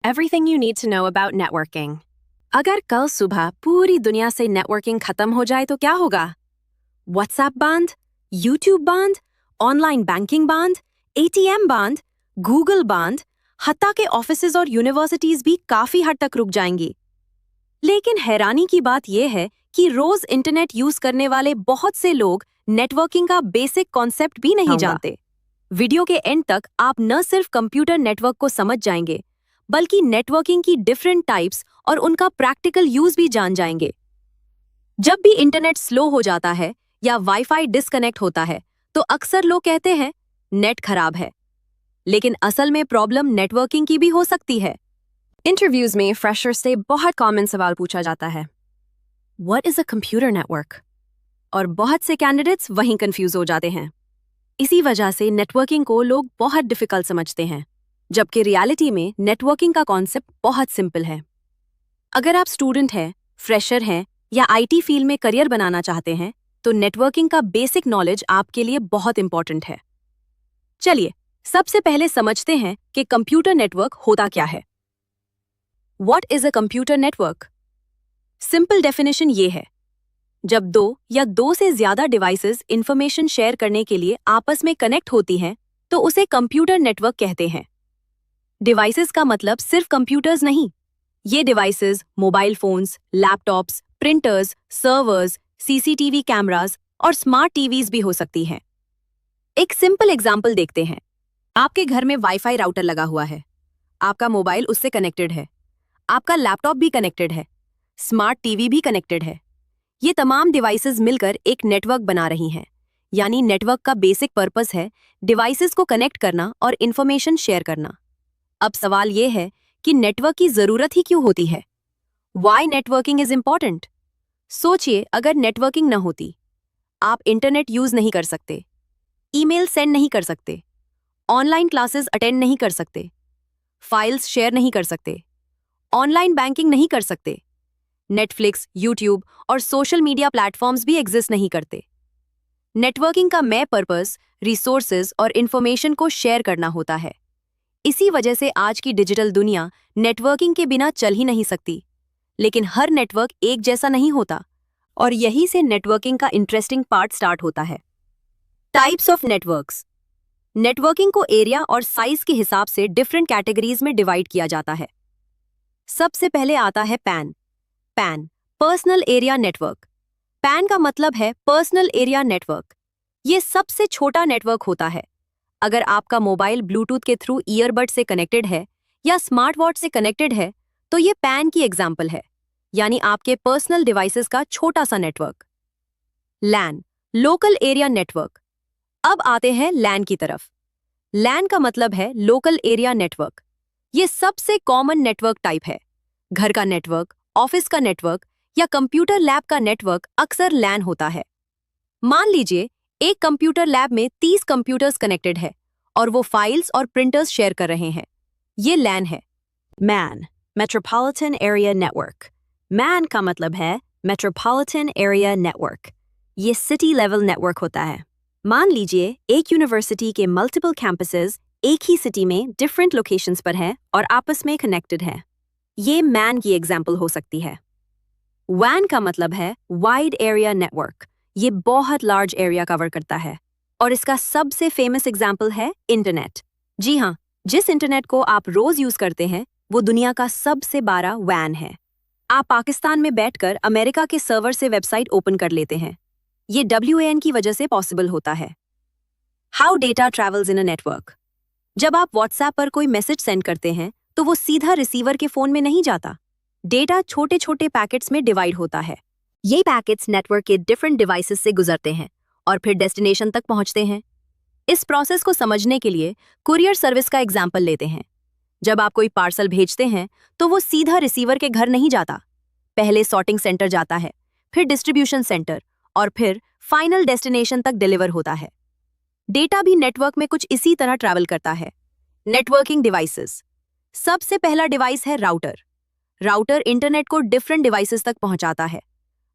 everything you need to know about networking. अगर कल सुबह पूरी दुनिया से नेटवर्किंग खत्म हो जाए तो क्या होगा? व्हाट्सएप बंद, यूट्यूब बंद, ऑनलाइन बैंकिंग बंद, एटीएम बंद, गूगल बंद, हत्ता के ऑफिसेज और यूनिवर्सिटीज भी काफी हद तक रुक जाएंगी। लेकिन हैरानी की बात यह है कि रोज इंटरनेट यूज करने वाले बहुत से लोग नेटवर्किंग का बेसिक कॉन्सेप्ट भी नहीं जानते। वीडियो के एंड तक आप न सिर्फ कंप्यूटर नेटवर्क को समझ जाएंगे, बल्कि नेटवर्किंग की डिफरेंट टाइप्स और उनका प्रैक्टिकल यूज भी जान जाएंगे। जब भी इंटरनेट स्लो हो जाता है या वाईफाई डिस्कनेक्ट होता है तो अक्सर लोग कहते हैं नेट खराब है, लेकिन असल में प्रॉब्लम नेटवर्किंग की भी हो सकती है। इंटरव्यूज में फ्रेशर से बहुत कॉमन सवाल पूछा जाता है, what is a computer network? और बहुत से कैंडिडेट्स वहीं कंफ्यूज हो जाते हैं। इसी वजह से नेटवर्किंग को लोग बहुत डिफिकल्ट समझते हैं, जबकि रियलिटी में नेटवर्किंग का कॉन्सेप्ट बहुत सिंपल है। अगर आप स्टूडेंट हैं, फ्रेशर हैं या आईटी फील्ड में करियर बनाना चाहते हैं तो नेटवर्किंग का बेसिक नॉलेज आपके लिए बहुत इंपॉर्टेंट है। चलिए सबसे पहले समझते हैं कि कंप्यूटर नेटवर्क होता क्या है। What is a computer network? Simple definition ये है, जब दो या दो से ज्यादा डिवाइसेस इंफॉर्मेशन शेयर करने के लिए आपस में कनेक्ट होती हैं तो उसे कंप्यूटर नेटवर्क कहते हैं। डिवाइसेस का मतलब सिर्फ कंप्यूटर्स नहीं, ये devices mobile phones, laptops, printers, servers, CCTV cameras और स्मार्ट टीवीज भी हो सकती हैं। एक सिंपल एग्जांपल देखते हैं। आपके घर में वाईफाई राउटर लगा हुआ है, आपका मोबाइल उससे कनेक्टेड है, आपका लैपटॉप भी कनेक्टेड है, स्मार्ट टीवी भी कनेक्टेड है। ये तमाम डिवाइसेस मिलकर एक नेटवर्क बना रही हैं। यानी नेटवर्क का बेसिक पर्पस है डिवाइसेस को कनेक्ट करना और इंफॉर्मेशन शेयर करना। अब सवाल ये है कि नेटवर्क की जरूरत ही क्यों होती है? Why networking is important? सोचिए, अगर नेटवर्किंग न होती, आप इंटरनेट यूज नहीं कर सकते, ईमेल सेंड नहीं कर सकते, ऑनलाइन क्लासेस अटेंड नहीं कर सकते, फाइल्स शेयर नहीं कर सकते, ऑनलाइन बैंकिंग नहीं कर सकते, नेटफ्लिक्स, यूट्यूब और सोशल मीडिया प्लेटफॉर्म्स भी एग्जिस्ट नहीं करते। नेटवर्किंग का मेन पर्पस रिसोर्सेज और इंफॉर्मेशन को शेयर करना होता है। इसी वजह से आज की डिजिटल दुनिया नेटवर्किंग के बिना चल ही नहीं सकती। लेकिन हर नेटवर्क एक जैसा नहीं होता और यहीं से नेटवर्किंग का इंटरेस्टिंग पार्ट स्टार्ट होता है। Types of networks. नेटवर्किंग को एरिया और साइज के हिसाब से डिफरेंट कैटेगरीज में डिवाइड किया जाता है। सबसे पहले आता है pan. Pan personal area network. Pan का मतलब है पर्सनल एरिया नेटवर्क। ये सबसे छोटा नेटवर्क होता है। अगर आपका मोबाइल ब्लूटूथ के थ्रू ईयरबड से कनेक्टेड है या स्मार्ट वॉच से कनेक्टेड है तो ये पैन की एग्जाम्पल है, यानी आपके पर्सनल डिवाइसेस का छोटा सा नेटवर्क। लैन लोकल एरिया नेटवर्क। अब आते हैं लैन की तरफ। लैन का मतलब है लोकल एरिया नेटवर्क। ये सबसे कॉमन नेटवर्क टाइप है। घर का नेटवर्क, ऑफिस का नेटवर्क या कंप्यूटर लैब का नेटवर्क अक्सर लैन होता है। मान लीजिए एक कंप्यूटर लैब में 30 कंप्यूटर्स कनेक्टेड है और वो फाइल्स और प्रिंटर्स शेयर कर रहे हैं। ये लैन है। Man metropolitan area network. Man का मतलब है मेट्रोपॉलिटन एरिया नेटवर्क। ये सिटी लेवल नेटवर्क होता है। मान लीजिए एक यूनिवर्सिटी के मल्टीपल कैंपसेस एक ही सिटी में डिफरेंट लोकेशंस पर हैं और आपस में कनेक्टेड हैं। ये मैन की एग्जाम्पल हो सकती है। वैन का मतलब है वाइड एरिया नेटवर्क। ये बहुत लार्ज एरिया कवर करता है और इसका सबसे फेमस एग्जाम्पल है इंटरनेट। जी हाँ, जिस इंटरनेट को आप रोज यूज करते हैं वो दुनिया का सबसे बड़ा वैन है। आप पाकिस्तान में बैठकर अमेरिका के सर्वर से वेबसाइट ओपन कर लेते हैं। ये WAN की वजह से पॉसिबल होता है। How data travels in a network. जब आप व्हाट्सएप पर कोई मैसेज सेंड करते हैं तो वो सीधा रिसीवर के फोन में नहीं जाता। डेटा छोटे छोटे पैकेट्स में डिवाइड होता है। ये पैकेट्स नेटवर्क के डिफरेंट डिवाइसेस से गुजरते हैं और फिर डेस्टिनेशन तक पहुंचते हैं। इस प्रोसेस को समझने के लिए कुरियर सर्विस का एग्जाम्पल लेते हैं। जब आप कोई पार्सल भेजते हैं तो वो सीधा रिसीवर के घर नहीं जाता। पहले सॉर्टिंग सेंटर जाता है, फिर डिस्ट्रीब्यूशन सेंटर और फिर फाइनल डेस्टिनेशन तक डिलीवर होता है। डेटा भी नेटवर्क में कुछ इसी तरह ट्रैवल करता है। Networking devices. सबसे पहला डिवाइस है राउटर। राउटर इंटरनेट को डिफरेंट डिवाइसेस तक पहुंचाता है।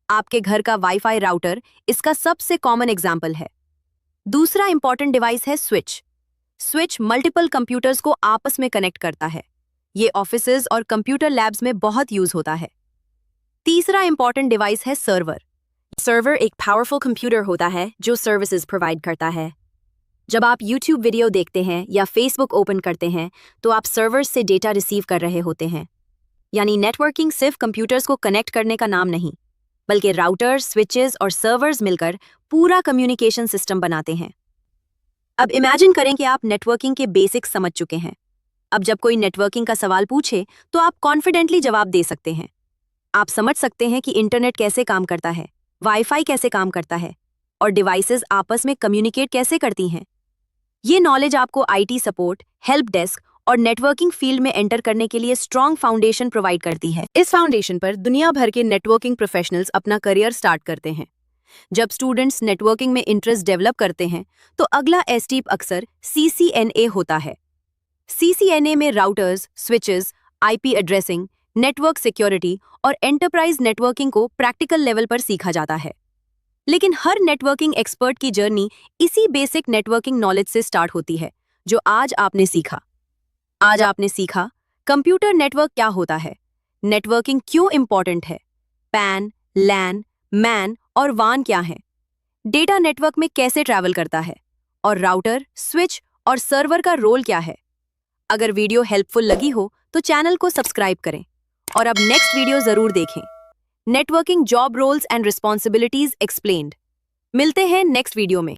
आपके घर का वाईफाई राउटर इसका सबसे कॉमन एग्जाम्पल है। दूसरा इंपॉर्टेंट डिवाइस है स्विच। स्विच मल्टीपल कंप्यूटर्स को आपस में कनेक्ट करता है। ये ऑफिसेज और कंप्यूटर लैब्स में बहुत यूज होता है। तीसरा इंपॉर्टेंट डिवाइस है सर्वर। सर्वर एक पावरफुल कंप्यूटर होता है जो सर्विसेज प्रोवाइड करता है। जब आप YouTube वीडियो देखते हैं या Facebook ओपन करते हैं तो आप सर्वर्स से डेटा रिसीव कर रहे होते हैं। यानी नेटवर्किंग सिर्फ कंप्यूटर्स को कनेक्ट करने का नाम नहीं, बल्कि राउटर्स, स्विचेस और सर्वर्स मिलकर पूरा कम्युनिकेशन सिस्टम बनाते हैं। अब इमेजिन करें कि आप नेटवर्किंग के बेसिक्स समझ चुके हैं। अब जब कोई नेटवर्किंग का सवाल पूछे तो आप कॉन्फिडेंटली जवाब दे सकते हैं। आप समझ सकते हैं कि इंटरनेट कैसे काम करता है, वाईफाई कैसे काम करता है और डिवाइसेस आपस में कम्युनिकेट कैसे करती हैं। ये नॉलेज आपको IT सपोर्ट, हेल्प डेस्क और नेटवर्किंग फील्ड में एंटर करने के लिए स्ट्रॉन्ग फाउंडेशन प्रोवाइड करती है। इस फाउंडेशन पर दुनिया भर के नेटवर्किंग प्रोफेशनल्स अपना करियर स्टार्ट करते हैं। जब स्टूडेंट्स नेटवर्किंग में इंटरेस्ट डेवलप करते हैं तो अगला स्टेप अक्सर CCNA होता है। CCNA में routers, switches, IP addressing, network security और एंटरप्राइज नेटवर्किंग को प्रैक्टिकल लेवल पर सीखा जाता है। लेकिन हर नेटवर्किंग एक्सपर्ट की जर्नी इसी बेसिक नेटवर्किंग नॉलेज से स्टार्ट होती है जो आज आपने सीखा। आज आपने सीखा कंप्यूटर नेटवर्क क्या होता है, नेटवर्किंग क्यों इंपॉर्टेंट है, पैन, लैन, मैन और वान क्या है, डेटा नेटवर्क में कैसे ट्रैवल करता है और राउटर, स्विच और सर्वर का रोल क्या है। अगर वीडियो हेल्पफुल लगी हो तो चैनल को सब्सक्राइब करें और अब नेक्स्ट वीडियो जरूर देखें। Networking job roles and responsibilities explained. मिलते हैं नेक्स्ट वीडियो में।